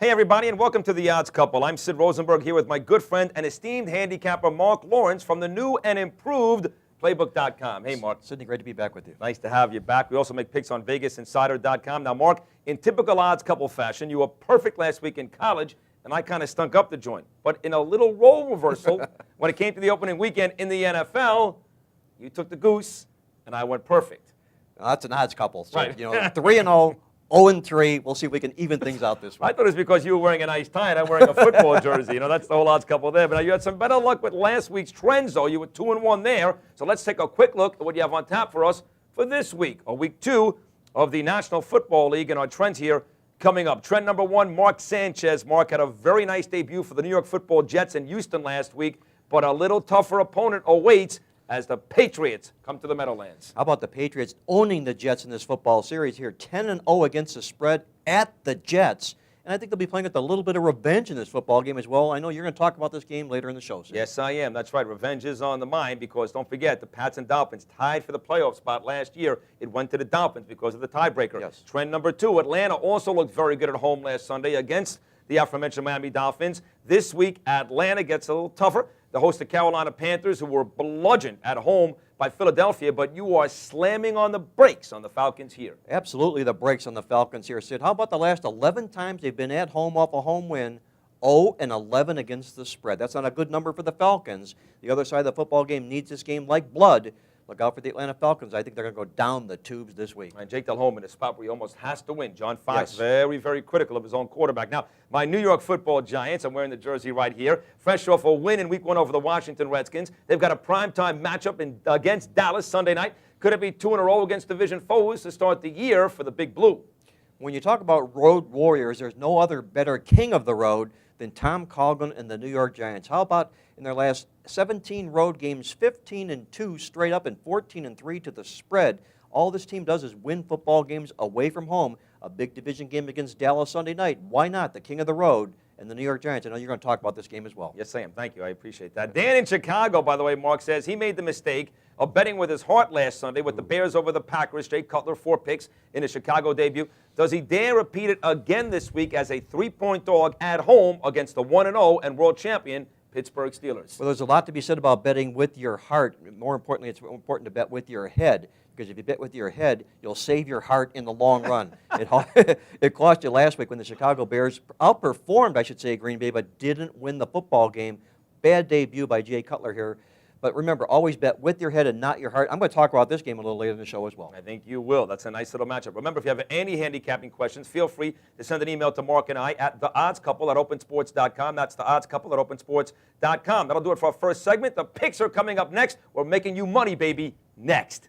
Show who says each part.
Speaker 1: Hey, everybody, and welcome to The Odds Couple. I'm Sid Rosenberg here with my good friend and esteemed handicapper, Marc Lawrence, from the new and improved Playbook.com. Hey, Marc.
Speaker 2: Sidney, great to be back with you.
Speaker 1: Nice to have you back. We also make picks on VegasInsider.com. Now, Marc, in typical Odds Couple fashion, you were perfect last week in college, and I kind of stunk up the joint. But in a little role reversal, when it came to the opening weekend in the NFL, you took the goose, and I went perfect.
Speaker 2: Now, that's an odds couple. So,
Speaker 1: Right.
Speaker 2: 3-0, 0-3. We'll see if we can even things out this week.
Speaker 1: I thought it was because you were wearing a nice tie and I'm wearing a football jersey. That's the whole odds couple there. But now you had some better luck with last week's trends, though. You were 2-1 there. So let's take a quick look at what you have on tap for us for this week, or week 2 of the National Football League, and our trends here coming up. Trend number 1, Mark Sanchez. Mark had a very nice debut for the New York Football Jets in Houston last week, but a little tougher opponent awaits as the Patriots come to the Meadowlands.
Speaker 2: How about the Patriots owning the Jets in this football series here, 10-0 against the spread at the Jets. And I think they'll be playing with a little bit of revenge in this football game as well. I know you're going to talk about this game later in the show, Sid.
Speaker 1: Yes, I am. That's right. Revenge is on the mind because, don't forget, the Pats and Dolphins tied for the playoff spot last year. It went to the Dolphins because of the tiebreaker.
Speaker 2: Yes.
Speaker 1: Trend number 2, Atlanta also looked very good at home last Sunday against the aforementioned Miami Dolphins. This week, Atlanta gets a little tougher. The host of Carolina Panthers, who were bludgeoned at home by Philadelphia, but you are slamming on the brakes on the Falcons here.
Speaker 2: Absolutely the brakes on the Falcons here, Sid. How about the last 11 times they've been at home off a home win, 0-11 against the spread? That's not a good number for the Falcons. The other side of the football game needs this game like blood. Look out for the Atlanta Falcons. I think they're going to go down the tubes this week.
Speaker 1: And Jake Delhomme in a spot where he almost has to win. John Fox,
Speaker 2: Yes.
Speaker 1: very, very critical of his own quarterback. Now, my New York Football Giants, I'm wearing the jersey right here, fresh off a win in Week 1 over the Washington Redskins. They've got a primetime matchup against Dallas Sunday night. Could it be 2 in a row against division foes to start the year for the Big Blue?
Speaker 2: When you talk about road warriors, there's no other better king of the road than Tom Coughlin and the New York Giants. How about in their last 17 road games, 15-2 straight up and 14-3 to the spread? All this team does is win football games away from home. A big division game against Dallas Sunday night. Why not? The king of the road and the New York Giants. I know you're going to talk about this game as well.
Speaker 1: Yes, I am. Thank you. I appreciate that. Dan in Chicago, by the way, Mark says he made the mistake of betting with his heart last Sunday with the Bears over the Packers. Jay Cutler, 4 picks in his Chicago debut. Does he dare repeat it again this week as a 3-point dog at home against the 1-0 and world champion Pittsburgh Steelers?
Speaker 2: Well, there's a lot to be said about betting with your heart. More importantly, it's important to bet with your head, because if you bet with your head, you'll save your heart in the long run. It cost you last week when the Chicago Bears outperformed, I should say, Green Bay, but didn't win the football game. Bad debut by Jay Cutler here. But remember, always bet with your head and not your heart. I'm going to talk about this game a little later in the show as well.
Speaker 1: I think you will. That's a nice little matchup. Remember, if you have any handicapping questions, feel free to send an email to Mark and I at theoddscouple@opensports.com. That's theoddscouple@opensports.com. That'll do it for our first segment. The picks are coming up next. We're making you money, baby, next.